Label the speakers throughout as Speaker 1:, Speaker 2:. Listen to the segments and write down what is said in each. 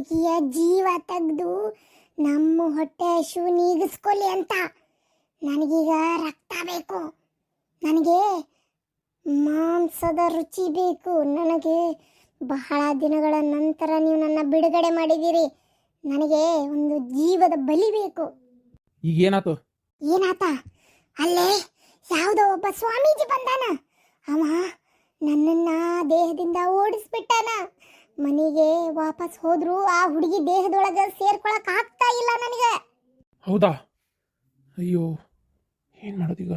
Speaker 1: ಹುಡುಗಿಯ ಜೀವ ತೆಗೆದು ನಮ್ಮ ಹೊಟ್ಟೆ ಹಸಿವು ನೀಗಿಸ್ಕೊಲಿ ಅಂತ. ನನಗೀಗ ರಕ್ತ ಬೇಕು, ನನಗೆ ಮಾಂಸದ ರುಚಿ ಬೇಕು. ನನಗೆ ಬಹಳ ದಿನಗಳ ನಂತರ ನೀವು ನನ್ನ ಬಿಡುಗಡೆ ಮಾಡಿದ್ದೀರಿ. ನನಗೆ ಒಂದು ಜೀವದ ಬಲಿ ಬೇಕು.
Speaker 2: ಈಗೇನಾತು?
Speaker 1: ಏನಾತ? ಅಲ್ಲೇ ಯಾವುದೋ ಒಬ್ಬ ಸ್ವಾಮೀಜಿ ಬಂದಾನ. ಅವ ನನ್ನನ್ನ ದೇಹದಿಂದ ಓಡಿಸ್ಬಿಟ್ಟಾನ. ಮನೆಗೆ ವಾಪಸ್ ಹೋದ್ರು ಆ ಹುಡುಗಿ ದೇಹದೊಳಗೆ ಸೇರ್ಕೊಳಕ್ ಆಗ್ತಾ ಇಲ್ಲ ನನಗೆ.
Speaker 2: ಹೌದಾ? ಅಯ್ಯೋ, ಏನು ಮಾಡೋದೀಗ?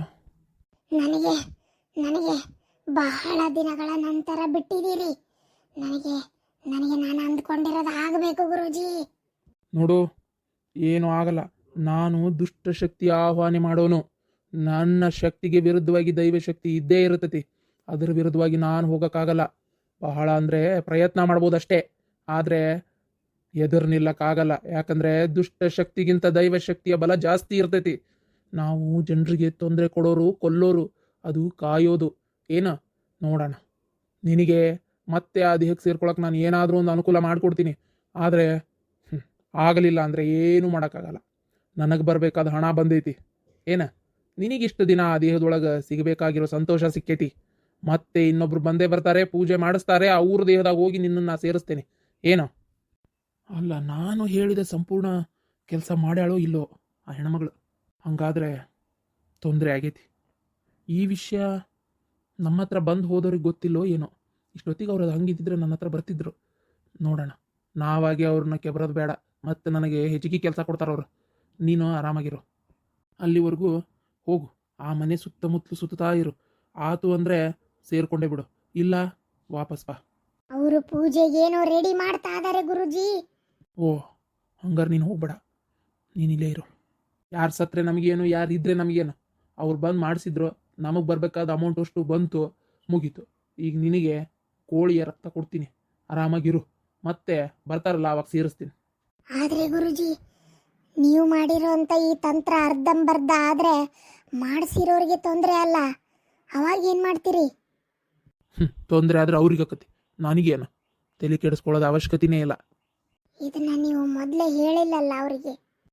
Speaker 1: ನನಗೆ ನನಗೆ ಬಹಳ ದಿನಗಳ ನಂತರ ಬಿಟ್ಟಿದ್ದೀರಿ. ನನಗೆ ನನಗೆ ನಾನು ಅಂದ್ಕೊಂಡಿರೋದು ಆಗಬೇಕು ಗುರೂಜಿ.
Speaker 2: ನೋಡು, ಏನೂ ಆಗಲ್ಲ. ನಾನು ದುಷ್ಟಶಕ್ತಿ ಆಹ್ವಾನ ಮಾಡೋನು. ನನ್ನ ಶಕ್ತಿಗೆ ವಿರುದ್ಧವಾಗಿ ದೈವ ಶಕ್ತಿ ಇದ್ದೇ ಇರುತ್ತತಿ. ಅದರ ವಿರುದ್ಧವಾಗಿ ನಾನು ಹೋಗೋಕ್ಕಾಗಲ್ಲ. ಬಹಳ ಅಂದರೆ ಪ್ರಯತ್ನ ಮಾಡ್ಬೋದಷ್ಟೇ, ಆದರೆ ಎದುರು ನಿಲ್ಲಕ್ಕಾಗಲ್ಲ. ಯಾಕಂದರೆ ದುಷ್ಟಶಕ್ತಿಗಿಂತ ದೈವ ಶಕ್ತಿಯ ಬಲ ಜಾಸ್ತಿ ಇರ್ತೈತಿ. ನಾವು ಜನರಿಗೆ ತೊಂದರೆ ಕೊಡೋರು, ಕೊಲ್ಲೋರು, ಅದು ಕಾಯೋದು. ಏನು ನೋಡೋಣ. ನಿನಗೆ ಮತ್ತೆ ಆ ದೇಹಕ್ಕೆ ಸೇರ್ಕೊಳಕ್ಕೆ ನಾನು ಏನಾದರೂ ಒಂದು ಅನುಕೂಲ ಮಾಡಿಕೊಡ್ತೀನಿ. ಆದರೆ ಆಗಲಿಲ್ಲ ಅಂದರೆ ಏನೂ ಮಾಡೋಕ್ಕಾಗಲ್ಲ. ನನಗೆ ಬರಬೇಕಾದ ಹಣ ಬಂದೈತಿ. ಏನ ನಿನಗಿಷ್ಟು ದಿನ ಆ ದೇಹದೊಳಗೆ ಸಿಗಬೇಕಾಗಿರೋ ಸಂತೋಷ ಸಿಕ್ಕೈತಿ. ಮತ್ತೆ ಇನ್ನೊಬ್ರು ಬಂದೇ ಬರ್ತಾರೆ, ಪೂಜೆ ಮಾಡಿಸ್ತಾರೆ, ಅವ್ರ ದೇಹದಾಗ ಹೋಗಿ ನಿನ್ನನ್ನು ಸೇರಿಸ್ತೇನೆ. ಏನೋ ಅಲ್ಲ, ನಾನು ಹೇಳಿದ ಸಂಪೂರ್ಣ ಕೆಲಸ ಮಾಡ್ಯಾಳೋ ಇಲ್ಲೋ ಆ ಹೆಣ್ಮಗಳು. ಹಂಗಾದ್ರೆ ತೊಂದರೆ ಆಗೈತಿ. ಈ ವಿಷಯ ನಮ್ಮ ಹತ್ರ ಬಂದು ಹೋದವ್ರಿಗೆ ಗೊತ್ತಿಲ್ಲೋ ಏನೋ. ಇಷ್ಟೊತ್ತಿಗೆ ಅವ್ರು ಅದು ಹಂಗಿದ್ದಿದ್ರೆ ನನ್ನ ಹತ್ರ ಬರ್ತಿದ್ರು. ನೋಡೋಣ, ನಾವಾಗಿ ಅವ್ರನ್ನ ಕೆಬರೋದು ಬೇಡ. ಮತ್ತು ನನಗೆ ಹೆಚ್ಚಿಗೆ ಕೆಲಸ ಕೊಡ್ತಾರವ್ರು. ನೀನು ಆರಾಮಾಗಿರು. ಅಲ್ಲಿವರೆಗೂ ಹೋಗು, ಆ ಮನೆ ಸುತ್ತಮುತ್ತಲು ಸುತ್ತಾ ಇರು. ಆತು ಅಂದರೆ ಸೇರ್ಕೊಂಡೇ ಬಿಡು, ಇಲ್ಲ ವಾಪಸ್ ಬಾ.
Speaker 1: ಅವರು ಪೂಜೆಗೇನೋ ರೆಡಿ ಮಾಡ್ತಾ ಇದ್ದಾರೆ ಗುರುಜಿ.
Speaker 2: ಓ, ಹಂಗಾರೆ ನೀನು ಹೋಗ್ಬೇಡ, ನೀನಿಲ್ಲೇ ಇರು. ಯಾರು ಸತ್ರೆ ನಮಗೇನು, ಯಾರು ಇದ್ರೆ ನಮಗೇನು. ಅವ್ರು ಬಂದು ಮಾಡಿಸಿದ್ರು, ನಮಗೆ ಬರಬೇಕಾದ ಅಮೌಂಟ್ ಅಷ್ಟು ಬಂತು, ಮುಗೀತು. ಈಗ ನಿನಗೆ ಕೋಳಿಯ ರಕ್ತ ಕೊಡ್ತೀನಿ, ಆರಾಮಾಗಿರು. ಮತ್ತೆ ಬರ್ತಾರಲ್ಲ ಅವಾಗ ಸೇರಿಸ್ತೀನಿ.
Speaker 1: ಆದರೆ ಗುರುಜಿ, ನೀವು ಮಾಡಿರೋಂಥ ಈ ತಂತ್ರ ಅರ್ಧಂಬರ್ಧ ಆದರೆ ಮಾಡಿಸಿರೋರಿಗೆ ತೊಂದರೆ ಅಲ್ಲ. ಅವಾಗ ಏನು ಮಾಡ್ತೀರಿ?
Speaker 2: ತೊಂದರೆ ಆದರೆ ಅವ್ರಿಗೆ ಆಕತಿ, ನನಗೇನು ತಲೆ ಕೆಡಿಸ್ಕೊಳ್ಳೋದು ಅವಶ್ಯಕತೆನೇ ಇಲ್ಲ.
Speaker 1: ಇದನ್ನ ನೀವು ಮೊದಲೇ ಹೇಳಿಲ್ಲಲ್ಲ ಅವರಿಗೆ.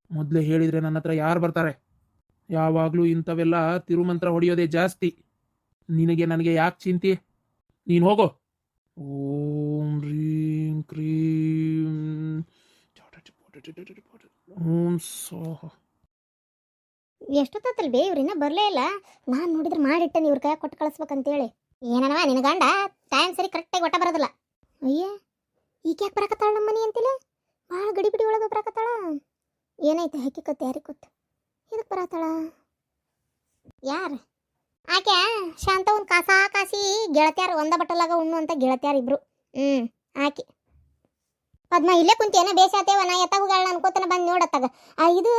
Speaker 2: ಮೊದಲೇ ಹೇಳಿದರೆ ನನ್ನ ಹತ್ರ ಯಾರು ಬರ್ತಾರೆ? ಯಾವಾಗಲೂ ಇಂಥವೆಲ್ಲ ತಿರುಮಂತ್ರ ಹೊಡೆಯೋದೇ ಜಾಸ್ತಿ. ನಿನಗೆ ನನಗೆ ಯಾಕೆ ಚಿಂತೆ? ನೀನು ಹೋಗೋ. ಓಂ ರೀಂ ಕ್ರೀಂ ಓಂ ಸೋಹ.
Speaker 1: ಎಷ್ಟೊತ್ತಲ್ ಬೇ ಇವ್ರಿನ್ನ ಬರಲೇ ಇಲ್ಲ. ನಾನು ನೋಡಿದ್ರೆ ಮಾಡಿಟ್ಟೆ ಇವ್ರ ಕೈ ಕೊಟ್ಟು ಕಳಿಸ್ಬೇಕಂತೇಳಿ. ಏನನವ ನಿನ್ನ ಗಂಡ ಟೈಮ್ ಸರಿ ಕರೆಕ್ಟಾಗಿ ಒಟ್ಟ ಬರೋದಿಲ್ಲ. ಅಯ್ಯ, ಈಗ ಯಾಕೆ ಬರಕತ್ತಾಳ ನಮ್ಮ ಮನೆ ಅಂತಿಲ್ಲ? ಭಾಳ ಗಡಿ ಬಿಡಿ ಒಳಗೆ ಬರಕತ್ತಾಳ. ಏನೈತೆ ಹಕ್ಕಿಕತ್ತೆ ಯಾರಿಗೆ ಗೊತ್ತು? ಇದಕ್ಕೆ ಬರತ್ತಾಳ ಯಾರು? ಆಕೆ ಶಾಂತ ಒಂದು ಕಾಸಿ ಗೆಳತ್ಯಾರು ಒಂದ ಬಟ್ಟಲಾಗ ಉಣ್ಣು ಅಂತ ಗೆಳತ್ಯಾರ ಇಬ್ರು. ಆಕೆ ಪದ್ಮ ಇಲ್ಲೇ ಕುಂತೇನ ಬೇಸಾತೇವ. ನಾ ಎತ್ತಾಗುಗಳ ಅನ್ಕೋತನ ಬಂದು ನೋಡತ್ತಾಗ ಇದು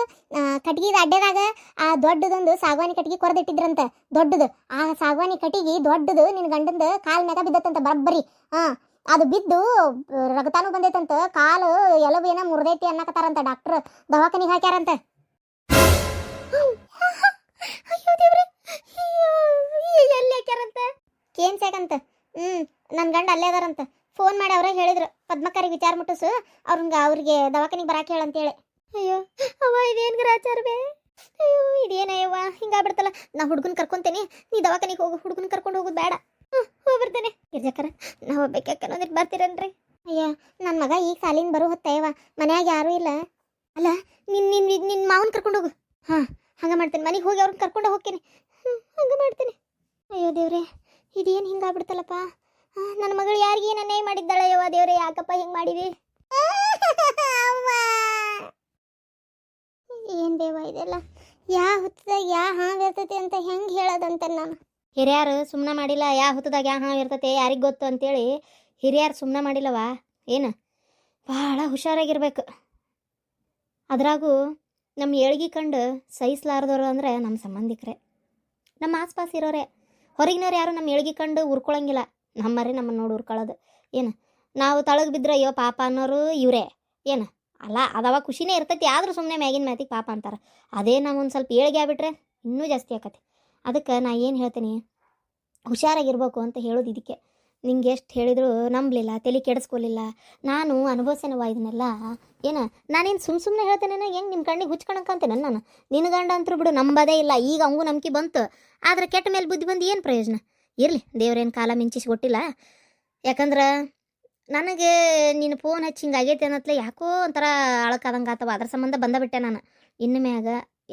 Speaker 1: ಕಟ್ಗಿದ ಅಡ್ಡೆದಾಗ ಆ ದೊಡ್ಡದೊಂದು ಸಾಗವಾನಿ ಕಟ್ಗಿ ಕೊರೆದಿಟ್ಟಿದ್ರಂತ. ದೊಡ್ಡದು ಆ ಸಾಗವಾನಿ ಕಟ್ಟಿಗೆ ದೊಡ್ಡದು ನಿನ್ನ ಗಂಡಂದು ಕಾಲ್ ಮ್ಯಾಗ ಬಿದ್ದತ್ತಂತ ಬರಬ್ಬರಿ. ಅದು ಬಿದ್ದು ರಗತಾನು ಬಂದೈತಂತ. ಕಾಲು ಎಲಬು ಏನ ಮುರಿದೈತಿ ಅನ್ನಕತ್ತಾರಂತ. ಡಾಕ್ಟರ್ ದವಾಖಾನಿಗೆ ಹಾಕ್ಯಾರಂತ. ಅಯ್ಯೋ ದೇವ್ರೆ, ಎಲ್ಲಿ ಹಾಕ್ಯಾರಂತ? ಕೇನ್ಸಾಗಂತ. ನನ್ನ ಗಂಡ ಅಲ್ಲೇ ಅದಾರಂತ. ಫೋನ್ ಮಾಡಿ ಅವ್ರ ಹೇಳಿದ್ರು, ಪದ್ಮಕ್ಕರಿಗೆ ವಿಚಾರ ಮುಟ್ಟಿಸು, ಅವ್ರಿಗೆ ದವಾಖಾನಿಗೆ ಬರಾಕ್ ಹೇಳಂತೇಳಿ. ಅಯ್ಯೋ ಅವ್ವ, ಇದೇನು ಗ್ರಾಚಾರವೇ? ಅಯ್ಯೋ ಇದೇನಯ್ಯವ್ವ, ಹಿಂಗಾಗ್ಬಿಡ್ತಲ್ಲ. ನಾ ಹುಡುಗನ ಕರ್ಕೊಂತೇನೆ, ನೀ ದವಾಖಾನಿಗೆ ಹೋಗು. ಹುಡುಗನ ಕರ್ಕೊಂಡು ಹೋಗೋದು ಬೇಡ. ಹೋಗ್ಬರ್ತೇನೆ. ಗಿರ್ಜಕ್ಕರ, ನಾವು ಹೋಗ್ಬೇಕಕ್ಕ ಅನ್ನೋದಿಟ್ಟು ಬರ್ತೀರನ್ರಿ? ಅಯ್ಯ, ನನ್ನ ಮಗ ಈಗ ಸಾಲಿನ ಬರೋ ಹೊತ್ತಯ್ಯವ, ಮನ್ಯಾಗ ಯಾರೂ ಇಲ್ಲ. ಅಲ್ಲ, ನಿನ್ನ ಮಾವನ್ ಕರ್ಕೊಂಡು ಹೋಗು. ಹಂಗೆ ಮಾಡ್ತೇನೆ. ಮನೆಗೆ ಹೋಗಿ ಅವ್ರನ್ನ ಕರ್ಕೊಂಡು ಹೋಗ್ತೇನೆ. ಹಂಗೆ ಮಾಡ್ತೇನೆ. ಅಯ್ಯೋ ದೇವ್ರೆ, ಇದೇನು ಹಿಂಗಾಗ್ಬಿಡ್ತಲ್ಲಪ್ಪ. ನನ್ನ ಮಗಳು ಯಾರಿಗೇನು ಅನ್ಯಾಯ ಮಾಡಿದ್ದಾಳೆ? ಯವ್ವ ದೇವ್ರೆ, ಯಾಕಪ್ಪ ಹಿಂಗೆ ಮಾಡಿದಿ? ಏನು ದೇವ ಇದೆಲ್ಲ? ಹೊತ್ತದಾಗ ಹಾವು ಇರ್ತೈತಿ ಅಂತ ಹೆಂಗೆ ಹೇಳೋದಂತ ನಾನು. ಹಿರಿಯರು ಸುಮ್ಮನೆ ಮಾಡಿಲ್ಲ. ಹೊತ್ತದಾಗ ಹಾವು ಇರ್ತೈತೆ ಯಾರಿಗೆ ಗೊತ್ತು ಅಂತೇಳಿ ಹಿರಿಯರು ಸುಮ್ಮನೆ ಮಾಡಿಲ್ಲವ. ಏನು ಭಾಳ ಹುಷಾರಾಗಿರ್ಬೇಕು. ಅದ್ರಾಗೂ ನಮ್ಮ ಏಳ್ಗಿ ಕಂಡು ಸಹಿಸಲಾರ್ದವ್ರು ಅಂದರೆ ನಮ್ಮ ಸಂಬಂಧಿಕರೇ, ನಮ್ಮ ಆಸ್ಪಾಸ್ ಇರೋರೆ. ಹೊರಗಿನವ್ರು ಯಾರು ನಮ್ಮ ಏಳ್ಗಿ ಕಂಡು ಉರ್ಕೊಳಂಗಿಲ್ಲ. ನಮ್ಮರೇ ನಮ್ಮನ್ನು ನೋಡಿ ಉರ್ಕೊಳ್ಳೋದು. ಏನು ನಾವು ತಳಗೆ ಬಿದ್ದರೆ ಅಯ್ಯೋ ಪಾಪ ಅನ್ನೋರು ಇವರೇ. ಏನು ಅಲ್ಲ, ಅದವ ಖುಷಿನೇ ಇರ್ತೈತಿ. ಆದರೂ ಸುಮ್ಮನೆ ಮ್ಯಾಗಿನ ಮ್ಯಾತಿಗೆ ಪಾಪ ಅಂತಾರೆ. ಅದೇ ನಮಗೊಂದು ಸ್ವಲ್ಪ ಏಳಿಗೆ ಆಗ್ಬಿಟ್ರೆ ಇನ್ನೂ ಜಾಸ್ತಿ ಆಕತಿ. ಅದಕ್ಕೆ ನಾ ಏನು ಹೇಳ್ತೀನಿ, ಹುಷಾರಾಗಿರ್ಬೇಕು ಅಂತ ಹೇಳೋದು ಇದಕ್ಕೆ. ನಿಂಗೆ ಎಷ್ಟು ಹೇಳಿದ್ರು ನಂಬಲಿಲ್ಲ, ತಲೆ ಕೆಡಿಸ್ಕೊಲಿಲ್ಲ. ನಾನು ಅನುಭವಿಸೇನವ ಇದನ್ನೆಲ್ಲ. ಏನು ನಾನೇನು ಸುಮ್ಮನೆ ಹೇಳ್ತೇನೆ, ಹೆಂಗೆ ನಿಮ್ಮ ಕಣ್ಣಿಗೆ ಹುಚ್ಕೊಳಕಂತೇನೆ ನಾನು. ನಿನ್ನ ಗಂಡ ಅಂತರೂ ಬಿಡು ನಂಬದೇ ಇಲ್ಲ. ಈಗ ಅವಂಗೂ ನಂಬಿಕೆ ಬಂತು, ಆದರೆ ಕೆಟ್ಟ ಮೇಲೆ ಬುದ್ಧಿ ಬಂದು ಏನು ಪ್ರಯೋಜನ? ಇರಲಿ, ದೇವ್ರೇನು ಕಾಲ ಮಿಂಚಿಸಿ ಕೊಟ್ಟಿಲ್ಲ. ಯಾಕಂದ್ರೆ ನನಗೆ ನೀನು ಫೋನ್ ಹಚ್ಚಿ ಹಿಂಗೆ ಆಗೈತೆ ಅನ್ನತ್ಲೆ ಯಾಕೋ ಒಂಥರ ಅಳಕಾದಂಗೆ ಆತವ. ಅದ್ರ ಸಂಬಂಧ ಬಂದಬಿಟ್ಟೆ ನಾನು. ಇನ್ನು ಮ್ಯಾಗ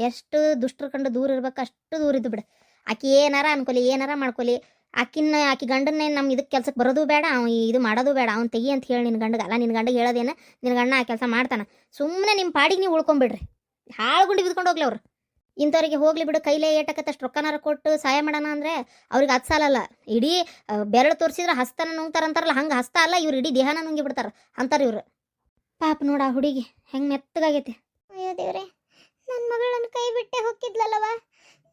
Speaker 1: ಎಷ್ಟು ದುಷ್ಟರ ಕಂಡು ದೂರ ಇರ್ಬೇಕು ಅಷ್ಟು ದೂರ ಇದ್ದು ಬಿಡು. ಆಕಿ ಏನಾರ ಅನ್ಕೊಲಿ, ಏನಾರ ಮಾಡ್ಕೊಲಿ, ಆಕಿ ಗಂಡನ್ನೇ ನಮ್ಮ ಇದಕ್ಕೆ ಕೆಲ್ಸಕ್ಕೆ ಬರೋದು ಬೇಡ, ಅವ್ನು ಇದು ಮಾಡೋದು ಬೇಡ, ಅವ್ನು ತೆಗಿ ಅಂತ ಹೇಳಿ ನಿನ್ನ ಗಂಡಗೆ. ಅಲ್ಲ, ನಿನ್ನ ಗಂಡಗೆ ಹೇಳೋದೇನು, ನಿನ್ನ ಗಂಡ ಆ ಕೆಲಸ ಮಾಡ್ತಾನೆ. ಸುಮ್ಮನೆ ನಿಮ್ಮ ಪಾಡಿಗೆ ನೀವು ಉಳ್ಕೊಂಬಿಡ್ರಿ. ಹಾಳುಗುಂಡಿ ಬಿದ್ಕೊಂಡು ಹೋಗ್ಲಿ ಅವ್ರು. ಇಂಥವ್ರಿಗೆ ಹೋಗ್ಲಿ ಬಿಡು, ಕೈಲೇ ಏಟಕತ್ತಷ್ಟು ರೊಕ್ಕನಾರ ಕೊಟ್ಟು ಸಹಾಯ ಮಾಡೋಣ ಅಂದರೆ ಅವ್ರಿಗೆ ಅದು ಸಾಲಲ್ಲ. ಇಡೀ ಬೆರಳು ತೋರಿಸಿದ್ರೆ ಹಸ್ತನ ನುಂಗ್ತಾರಂತಾರಲ್ಲ, ಹಂಗೆ ಹಸ್ತ ಅಲ್ಲ, ಇವ್ರು ಇಡೀ ದೇಹನ ನುಂಗಿ ಬಿಡ್ತಾರೆ ಅಂತಾರೆ ಇವ್ರು. ಪಾಪ ನೋಡ ಆ ಹುಡುಗಿ ಹೆಂಗೆ ಮೆತ್ತಗಾಗೈತೆ. ಅಯ್ಯೋ ದೇವ್ರೆ, ನನ್ನ ಮಗಳನ್ನ ಕೈ ಬಿಟ್ಟೆ ಹೋಗಿದ್ಲಲ್ಲವ.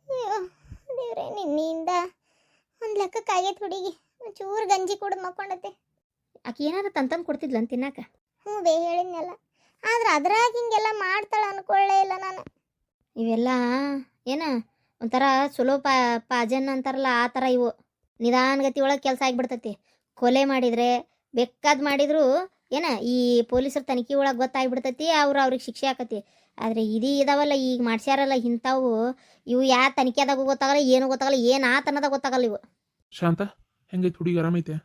Speaker 1: ಅಯ್ಯೋ ದೇವ್ರೆ, ನಿನ್ನಿಂದ ಒಂದು ಲೆಕ್ಕಕ್ಕಾಗೈತೆ ಹುಡುಗಿ. ಚೂರು ಗಂಜಿ ಕುಡಿದು ಮಕ್ಕೊಂಡತ್ತೆ. ಆಕೆ ಏನಾದ್ರು ತಂತಂದು ಕೊಡ್ತಿದ್ಲ ಅಂತ ತಿನ್ನಾಕ? ಹ್ಞೂ ಬೇ, ಹೇಳಿದ್ನಲ್ಲ. ಆದ್ರೆ ಅದ್ರಾಗ ಹಿಂಗೆಲ್ಲ ಮಾಡ್ತಾಳೆ ಅನ್ಕೊಳ್ಳೇ ಇಲ್ಲ ನಾನು. ಇವೆಲ್ಲ ಏನ ಒಂಥರ ಚಲೋ ಪಾಜನ್ ಅಂತಾರಲ್ಲ, ಆ ಥರ ಇವು. ನಿಧಾನಗತಿ ಒಳಗೆ ಕೆಲಸ ಆಗಿಬಿಡ್ತೈತಿ. ಕೊಲೆ ಮಾಡಿದರೆ ಬೇಕಾದ್ ಮಾಡಿದ್ರು ಏನ ಈ ಪೊಲೀಸರ ತನಿಖೆ ಒಳಗೆ ಗೊತ್ತಾಗ್ಬಿಡ್ತೈತಿ, ಅವ್ರಿಗೆ ಶಿಕ್ಷೆ ಆಕತಿ. ಆದರೆ ಇದಾವಲ್ಲ ಈಗ ಮಾಡ್ಸ್ಯಾರಲ್ಲ ಇಂಥವು, ಇವು ಯಾವ ತನಿಖೆದಾಗ ಗೊತ್ತಾಗಲ್ಲ, ಏನು ಗೊತ್ತಾಗಲ್ಲ, ಏನು ಆತನದಾಗ ಗೊತ್ತಾಗಲ್ಲ ಇವು.
Speaker 2: ಶಾಂತ, ಹೆಂಗೈತೆ ಹುಡುಗಿ? ಆರಾಮೈತೆ?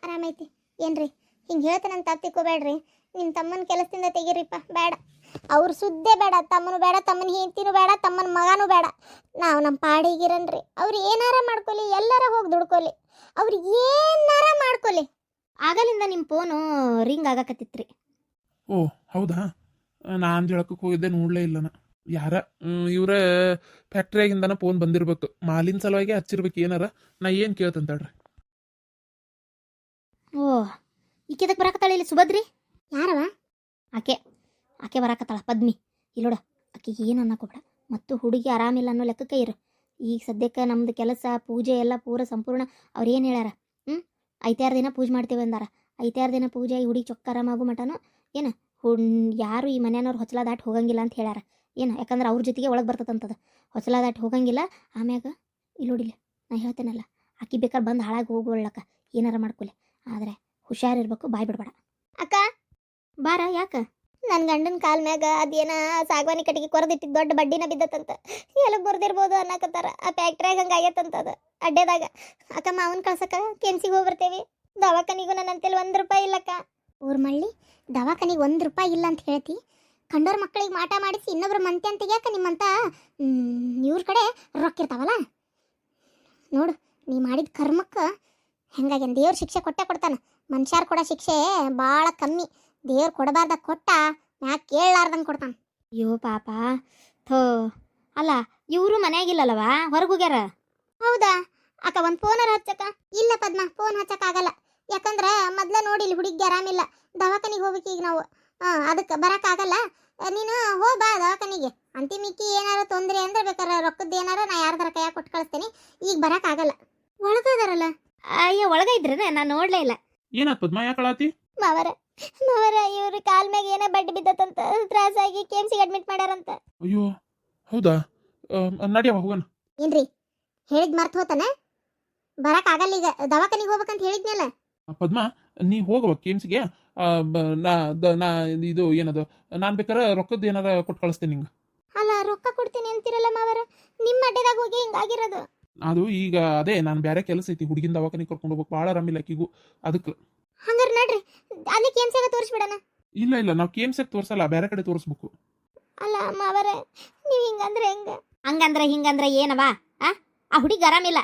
Speaker 1: ಆರಾಮೈತಿ. ಏನ್ರಿ ಹಿಂಗೆ ಹೇಳ್ತಾನಂತ ತಿಕ್ಕೋಬೇಡ್ರಿ. ನಿಮ್ಮ ತಮ್ಮನ ಕೆಲಸದಿಂದ ತೆಗೀರಿಪ್ಪ. ಬೇಡ, ಅವ್ರ ಸುದ್ದೇ ಬೇಡ. ತಮ್ಮನು ಬೇಡ, ತಮ್ಮನ ಹೆಂಡತಿನೂ ಬೇಡ, ತಮ್ಮನ ಮಗನೂ ಬೇಡ. ನಾವು ನಮ್ಮ ಪಾಡಿಗಿರನ್ರಿ. ಅವ್ರು ಏನಾರ ಮಾಡ್ಕೊಲಿ, ಎಲ್ಲಾರ ಹೋಗಿ ದುಡ್ಕೊಲಿ, ಅವ್ರು ಏನಾರ ಮಾಡ್ಕೊಲಿ. ಆಗಲಿಂದ ನಿಮ್ಮ ಫೋನು ರಿಂಗ್ ಆಗಾಕತ್ತಿತ್ರಿ.
Speaker 2: ಓ ಹೌದಾ? ನಾನು ಜಳಕಕ್ಕೆ ಹೋಗಿದ್ದೆ, ನೋಡಲೇ ಇಲ್ಲ ನಾ. ಯಾರ ಇವ್ರ ಫ್ಯಾಕ್ಟ್ರಿಯಾಗಿಂದನ ಫೋನ್ ಬಂದಿರ್ಬೇಕು, ಮಾಲಿನ ಸಲುವಾಗಿ ಹಚ್ಚಿರ್ಬೇಕು ಏನಾರ. ನಾ ಏನು ಕೇಳ್ತಂತಳ್ರಿ.
Speaker 1: ಓ, ಈಕೆದಕ್ಕೆ ಬರಾಕತ್ತಾಳ ಇಲ್ಲಿ ಸುಭದ್ರಿ? ಯಾರವ ಆಕೆ ಬರಾಕತ್ತಾಳ, ಪದ್ಮಿ. ಇಲ್ಲೋಡ, ಆಕೆಗೆ ಏನು ಅನ್ನಕೋಬೇಡ. ಮತ್ತು ಹುಡುಗಿ ಆರಾಮಿಲ್ಲ ಅನ್ನೋ ಲೆಕ್ಕಕ್ಕೆ ಇರು. ಈಗ ಸದ್ಯಕ್ಕೆ ನಮ್ದು ಕೆಲಸ ಪೂಜೆ ಎಲ್ಲ ಪೂರ ಸಂಪೂರ್ಣ. ಅವ್ರು ಏನು ಹೇಳ್ಯಾರ? 5-6 ದಿನ ಪೂಜೆ ಮಾಡ್ತೇವೆ ಅಂದಾರ. 5-6 ದಿನ ಪೂಜೆ ಆಗಿ ಹುಡುಗಿ ಚೊಕ್ಕ ಆರಾಮಾಗು ಮಟನು ಏನು ಯಾರು ಈ ಮನೆಯವ್ರು ಹೊಸಲ ದಾಟಿ ಹೋಗಂಗಿಲ್ಲ ಅಂತ ಹೇಳ್ಯಾರ. ಏನು ಯಾಕಂದ್ರೆ ಅವ್ರ ಜೊತೆಗೆ ಒಳಗೆ ಬರ್ತದಂತದ. ಹೊಸಲ ದಾಟಿ ಹೋಗಂಗಿಲ್ಲ. ಆಮ್ಯಾಗ ಇಲ್ಲೋಡಿಲ್ಲ, ನಾ ಹೇಳ್ತೇನಲ್ಲ, ಆಕಿ ಬೇಕಾದ್ರೆ ಬಂದು ಹಾಳಾಗಿ ಹೋಗೋಳ್ಳಕ್ಕ ಏನಾರ ಮಾಡ್ಕೊಲಿ. ಆದರೆ ಹುಷಾರಿರ್ಬೇಕು, ಬಾಯ್ ಬಿಡ್ಬೇಡ. ಅಕ್ಕ ಬಾರ. ಯಾಕ? ನನ್ನ ಗಂಡನ ಕಾಲ್ ಮ್ಯಾಗ ಅದೇನ ಸಾಗವಾನಿ ಕಟ್ಟಿಗೆ ಕೊರದಿಟ್ಟಿದ್ದು ದೊಡ್ಡ ಬಡ್ಡಿನ ಬಿದ್ದತ್ತಂತ. ಎಲ್ಲಿಗೆ ಬರ್ದಿರ್ಬೋದು ಅನ್ನಕತ್ತಾರ. ಆ ಫ್ಯಾಕ್ಟ್ರಿಯಾಗ ಹಂಗೆ ಆಗೈತಂತದ ಅಡ್ಡೆದಾಗ. ಅಕ್ಕ ಮಾವನ್ ಕಳ್ಸಕ್ಕ ಕೆನ್ಸಿಗೆ ಹೋಗಿ ಬರ್ತೇವಿ. ದವಾಖಾನಿಗೂ ನನ್ನ ಅಂತೇಳಿ 1 ರೂಪಾಯಿ ಇಲ್ಲಕ್ಕ. ಊರ್ ಮಳ್ಳಿ, ದವಾಖಾನಿಗೆ 1 ರೂಪಾಯಿ ಇಲ್ಲ ಅಂತ ಹೇಳ್ತಿ. ಕಂಡೋರ್ ಮಕ್ಕಳಿಗೆ ಮಾಟ ಮಾಡಿಸಿ ಇನ್ನೊಬ್ರ ಮಂತೆ ಅಂತ ಯಾಕ ನಿಮ್ಮಂತ ಇವ್ರ ಕಡೆ ರೊಕ್ಕ ಇರ್ತಾವಲ್ಲ. ನೋಡು, ನೀ ಮಾಡಿದ ಕರ್ಮಕ್ಕೆ ಹೆಂಗಾಗ್ಯಾನ. ದೇವ್ರ ಶಿಕ್ಷೆ ಕೊಟ್ಟೆ ಕೊಡ್ತಾನ. ಮನುಷ್ಯರು ಕೊಡೋ ಶಿಕ್ಷೆ ಭಾಳ ಕಮ್ಮಿ. ದೇವ್ರು ಕೊಡಬಾರ್ದಾಗ ಕೊಟ್ಟ ಮ್ಯಾಕೆ ಕೇಳಲಾರ್ದಂಗೆ ಕೊಡ್ತಾನೆ. ಅಯ್ಯೋ ಪಾಪ. ಥೋ, ಅಲ್ಲ ಇವರು ಮನೆಯಾಗಿಲ್ಲಲ್ಲವಾ, ಹೊರಗೋಗ್ಯಾರ? ಹೌದಾ ಅಕ್ಕ, ಒಂದು ಫೋನರ ಹಚ್ಚಕ್ಕ? ಇಲ್ಲ ಪದ್ಮ, ಫೋನ್ ಹಚ್ಚಕ್ಕಾಗಲ್ಲ. ಯಾಕಂದ್ರೆ ಮೊದ್ಲ ನೋಡಿ ಇಲ್ಲಿ ಹುಡುಗಿ ಆರಾಮಿಲ್ಲ, ದವಾಖಾನಿಗೆ ಹೋಗ್ಬೇಕು ಈಗ ನಾವು. ಅದಕ್ಕೆ ಬರೋಕ್ಕಾಗಲ್ಲ. ನೀನು ಹೋಗ್ಬಾ ದವಾಖಾನಿಗೆ. ಅಂತಿಮಿಕ್ಕಿ ಏನಾರು ತೊಂದರೆ ಅಂದ್ರೆ ಬೇಕಾರೆ ರೊಕ್ಕದ ಏನಾರ ನಾ ಯಾರ್ದಾರ ಕೈಯಾಗ ಕೊಟ್ಟು ಕಳಿಸ್ತೇನೆ. ಈಗ ಬರೋಕ್ಕಾಗಲ್ಲ. ಒಳಗದಾರಲ್ಲ? ಅಯ್ಯೋ, ಒಳಗ ಇದ್ರೆ ನಾನು ನೋಡ್ಲೇ ಇಲ್ಲ.
Speaker 2: ಏನಾತ್ ಪದ್ಮ, ಯಾಕಳಾತಿ?
Speaker 1: ಮಾವರ ಇವ್ರ ಕಾಲ್ ಮ್ಯಾಗ ಏನೋ ಬಡ್ಡಿ ಬಿದ್ದತ್ತಂತ, ತ್ರಾಸಾಗಿ ಕೆಎಂಸಿಗೆ ಅಡ್ಮಿಟ್ ಮಾಡ್ಯಾರಂತ.
Speaker 2: ಅಯ್ಯೋ ಹೌದಾ? ನಡಿಯವ ಹೋಗೋಣ.
Speaker 1: ಏನ್ರಿ ಹೇಳಿದ್ ಮರ್ತು ಹೋತಾನ? ಬರೋಕ್ಕಾಗಲ್ಲ ಈಗ, ದವಾಖಾನಿಗೆ ಹೋಗ್ಬೇಕಂತ ಹೇಳಿದ್ನಲ್ಲ.
Speaker 2: ಪದ್ಮ, ನೀ ಹೋಗವ ಕೇಮ್ಸ್ಗೆ. ನಾ ಇದು ಏನದು, ನಾನು ಬೇಕಾದ್ರೆ ರೊಕ್ಕದ ಏನಾರ ಕೊಟ್ಟು ಕಳಿಸ್ತೇನೆ ನಿಂಗೆ.
Speaker 1: ಅಲ್ಲ, ರೊಕ್ಕ ಕೊಡ್ತೀನಿ ಅಂತಿರಲ್ಲ ಮಾವರ, ನಿಮ್ಮ ಅಡ್ಡೆದಾಗ ಹೋಗಿ ಹಿಂಗಾಗಿರೋದು.
Speaker 2: ಅದು ಈಗ ಅದೇ ನಾನು ಬೇರೆ ಕೆಲಸ ಐತಿ, ಹುಡುಗಿನ ದವಾಖಾನಿಗೆ ಕರ್ಕೊಂಡು ಹೋಗ್ಬೇಕು, ಭಾಳ ಆರಾಮಿಲ್ಲ ಆಕಿಗೂ. ಅದಕ್ಕೆ
Speaker 1: ಹಂಗಾರೆ ನಡ್ರಿ ಅಲ್ಲಿ ಕೆಎಂಸಿಗೆ ತೋರಿಸ್ಬಿಡಣ.
Speaker 2: ಇಲ್ಲ, ನಾವು ಕೇಮ್ಸಕ್ಕೆ ತೋರಿಸಲ್ಲ, ಬೇರೆ ಕಡೆ ತೋರಿಸ್ಬೇಕು.
Speaker 1: ಅಲ್ಲ ಮಾವರ, ನೀವು ಹಿಂಗಂದ್ರೆ ಹಿಂಗಂದ್ರೆ ಏನವಾ? ಆ ಹುಡುಗಿ ಆರಾಮಿಲ್ಲ.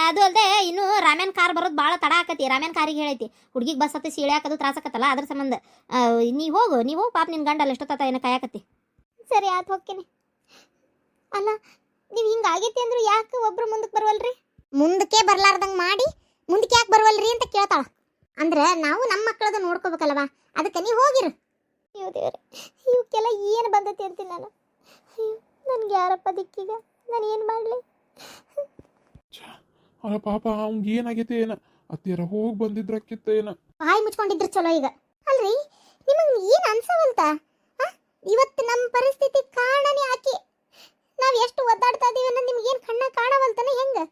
Speaker 1: ಅದು ಅಲ್ಲದೆ ಇನ್ನು ರಾಮ್ಯಾನ್ ಕಾರ್ ಬರೋದು ಭಾಳ ತಡ ಆಕತಿ. ರಾಮ್ಯಾನ್ ಕಾರಿಗೆ ಹೇಳೈತಿ ಹುಡುಗಿಗೆ ಬಸ್ ಹತ್ತಿ ಸೀಳೆ ಹಾಕೋದು ತ್ರಾಸಕತ್ತಲ್ಲ, ಅದ್ರ ಸಂಬಂಧ. ನೀ ಹೋಗು ಪಾಪ ನಿನ್ನ ಗಂಡ ಅಲ್ಲಿ ಎಷ್ಟೊತ್ತ ಏನೋ ಕಾಯಕತ್ತಿ. ಸರಿ ಆತು, ಹೋಗ್ತೀನಿ. ಅಲ್ಲ, ನೀವು ಹಿಂಗಾಗೈತಿ ಅಂದ್ರೆ ಯಾಕೆ ಒಬ್ರು ಮುಂದಕ್ಕೆ ಬರವಲ್ರಿ? ಮುಂದಕ್ಕೆ ಬರ್ಲಾರ್ದಂಗೆ ಮಾಡಿ ಮುಂದಕ್ಕೆ ಯಾಕೆ ಬರವಲ್ರಿ ಅಂತ ಕೇಳ್ತಾಳ. ಅಂದ್ರೆ ನಾವು ನಮ್ಮ ಮಕ್ಕಳದು ನೋಡ್ಕೋಬೇಕಲ್ವಾ, ಅದಕ್ಕೆ ನೀವು ಹೋಗಿರು. ಅಯ್ಯೋ ದೇವ್ರೆ, ಇವಕ್ಕೆಲ್ಲ ಏನು ಬಂದೈತಿ ಅಂತೀನಿ ನಾನು. ಅಯ್ಯೋ, ನನಗೆ ಯಾರಪ್ಪ ದಿಕ್ಕೀಗ? ನಾನು ಏನು ಮಾಡಲಿ?
Speaker 2: ಅಲ್ಲ ಪಾಪ, ಅವ್ಗೆ ಏನಾಗೈತೆ ಏನ? ಅತ್ತಿಯರ ಹೋಗಿ ಬಂದಿದ್ರಕ್ಕಿತ್ತ ಏನ?
Speaker 1: ಬಾಯಿ ಮುಚ್ಕೊಂಡಿದ್ರು ಚಲೋ ಈಗ. ಅಲ್ರಿ, ನಿಮಗೆ ಏನು ಅನ್ಸವಲ್ತ? ಇವತ್ತು ನಮ್ಮ ಪರಿಸ್ಥಿತಿ ಕಾರಣನೇ ಆಕಿ. ನಾವು ಎಷ್ಟು ಒದ್ದಾಡ್ತಾ ಇದೀವಿ ಅನ್ನೋದು ನಿಮ್ಗೇನು ಕಣ್ಣ ಕಾಣವಲ್ತಾನೆ ಹೆಂಗೆ?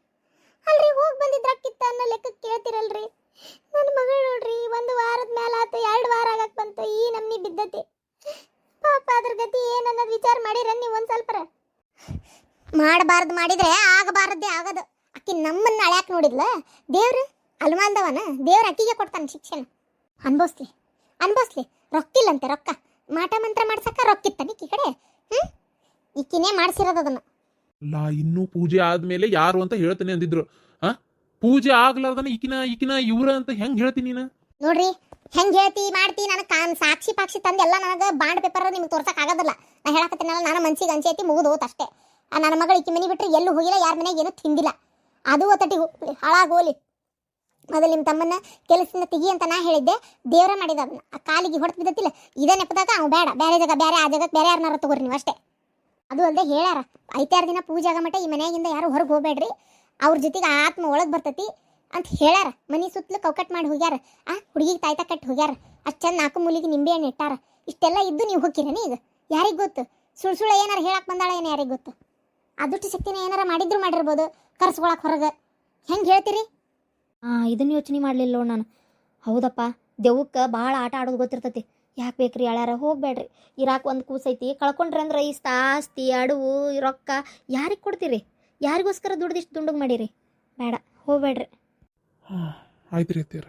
Speaker 1: ಅಲ್ರಿ, ಹೋಗಿ ಬಂದಿದ್ರಕ್ಕಿತ್ತ ಅನ್ನೋ ಲೆಕ್ಕಕ್ಕೆ ಕೇಳ್ತಿರಲ್ರಿ. ಮಾಡಬಾರ್ದು ಮಾಡಿದ್ರೆ ಆಗಬಾರದ್ದೇ ಆಗದು. ಅಕ್ಕಿ ನಮ್ಮನ್ನ ಅಳ್ಯಾಕ ನೋಡಿದ್ಲ ದೇವ್ರು ಅಲ್ಮಾಂದವನ ದೇವ್ರ ಅಕ್ಕಿಗೆ ಕೊಡ್ತಾನೆ ಶಿಕ್ಷಣ. ಅನ್ಭವಿಸ್ಲಿ ರೊಕ್ಕಿಲ್ಲಂತೆ, ರೊಕ್ಕ ಮಾಟ ಮಂತ್ರ ಮಾಡ್ಸಕ್ಕ ರೊಕ್ಕಿತ್ತಾನೆ ಈ ಕಡೆ. ಇಕ್ಕಿನೇ ಮಾಡ್ಸಿರೋದು ಅದನ್ನ.
Speaker 2: ಅಲ್ಲ, ಇನ್ನೂ ಪೂಜೆ ಆದ್ಮೇಲೆ ಯಾರು ಅಂತ ಹೇಳ್ತಾನೆ ಅಂದಿದ್ರು. ಪೂಜೆ ಆಗ್ಲಾರ್ದನ ಈಕಿನ ಇವ್ರ ಅಂತ ಹೆಂಗ್ ಹೇಳ್ತೀನಿ ನೀನು?
Speaker 1: ನೋಡ್ರಿ ಹೆಂಗ್ ಹೇಳ್ತಿ ಮಾಡ್ತಿ, ನನಗೆ ಸಾಕ್ಷಿ ಪಾಕ್ಷಿ ತಂದೆಲ್ಲ ನನಗೆ ಬಾಂಡ್ ಪೇಪರ್ ನಿಮ್ಗೆ ತೋರ್ಸಕ್ ಆಗೋದಿಲ್ಲ. ನಾ ಹೇಳಕತ್ತೀನಲ್ಲ, ನಾನು ಮನ್ಸಿಗೆ ಅಂಚೈತಿ ಮುಗಿದು ಹೋತಷ್ಟೇ. ನನ್ನ ಮಗಳು ಈಕಿ ಮನೆ ಬಿಟ್ಟರೆ ಎಲ್ಲೂ ಹೋಗಿಲ್ಲ, ಯಾರ ಮನೆಗೆ ಏನೂ ತಿಂದಿಲ್ಲ. ಅದು ಒತ್ತಟಿ ಹಾಳಾಗೋಲಿ. ಮೊದಲು ನಿಮ್ಮ ತಮ್ಮನ್ನ ಕೆಲಸದಿಂದ ತೆಗಿ ಅಂತ ನಾ ಹೇಳಿದ್ದೆ, ದೇವ್ರ ಮಾಡಿದ ಅದನ್ನ. ಆ ಕಾಲಿಗೆ ಹೊಡೆದು ಬಿದ್ದತಿಲ್ಲ, ಇದೇ ನೆಪದಾಗ ಅವ್ನು ಬೇಡ, ಬೇರೆ ಜಾಗ ಬೇರೆ, ಆ ಜಾಗಕ್ಕೆ ಬೇರೆ ಯಾರನ್ನಾರು ತಗೋರಿ ನೀವು ಅಷ್ಟೇ. ಅದು ಅಲ್ಲದೆ ಹೇಳ್ಯಾರ, 5-6 ದಿನ ಪೂಜೆ ಆಗ ಮಟ್ಟ ಈ ಮನೆಯಾಗಿಂದ ಯಾರು ಹೊರಗೆ ಹೋಗ್ಬೇಡ್ರಿ, ಅವ್ರ ಜೊತೆಗೆ ಆತ್ಮ ಒಳಗೆ ಬರ್ತತಿ ಅಂತ ಹೇಳ್ಯಾರ. ಮನೆ ಸುತ್ತಲೂ ಕೌಕಟ್ ಮಾಡಿ ಹೋಗ್ಯಾರ. ಹುಡುಗಿಗೆ ತಾಯ್ತ ಕಟ್ಟಿ ಹೋಗ್ಯಾರ. ಅಷ್ಟು ಚಂದ 4 ಮೂಲಿಗೆ ನಿಂಬೆ ಹಣ್ಣು ಇಟ್ಟಾರ. ಇಷ್ಟೆಲ್ಲ ಇದ್ದು ನೀವು ಹೋಗಿರೇನಿ ಈಗ? ಯಾರಿಗೆ ಗೊತ್ತು? ಸುಳ್ಳು ಏನಾರು ಹೇಳಕ್ಕೆ ಬಂದಾಳ ಏನು ಯಾರಿಗೆ ಗೊತ್ತು? ಅದಷ್ಟು ಶಕ್ತಿನ ಏನಾರ ಮಾಡಿರ್ಬೋದು ಕರ್ಸ್ಕೊಳಕ್ಕೆ ಹೊರಗೆ. ಹೆಂಗೆ ಹೇಳ್ತೀರಿ?
Speaker 3: ಇದನ್ನು ಯೋಚನೆ ಮಾಡಲಿಲ್ಲ ನಾನು. ಹೌದಪ್ಪ, ದೆವ್ವಕ್ಕೆ ಭಾಳ ಆಟ ಆಡೋದು ಗೊತ್ತಿರ್ತೈತಿ. ಯಾಕೆ ಬೇಕ್ರಿ ಅಳ್ಯಾರ? ಹೋಗ್ಬೇಡ್ರಿ. ಇರಾಕ್ ಒಂದು ಕೂಸೈತಿ, ಕಳ್ಕೊಂಡ್ರಿ ಅಂದ್ರೆ ಈ ಆಸ್ತಿ ಅಡವು ರೊಕ್ಕ ಯಾರಿಗೆ ಕೊಡ್ತೀರಿ? ಯಾರಿಗೋಸ್ಕರ ದುಡ್ದಿಷ್ಟು ದುಂಡಗ್ ಮಾಡಿರಿ? ಬೇಡ, ಹೋಗ್ಬೇಡ್ರಿ.
Speaker 2: ಆಯ್ತು ರೀ ಅತ್ತೀರ.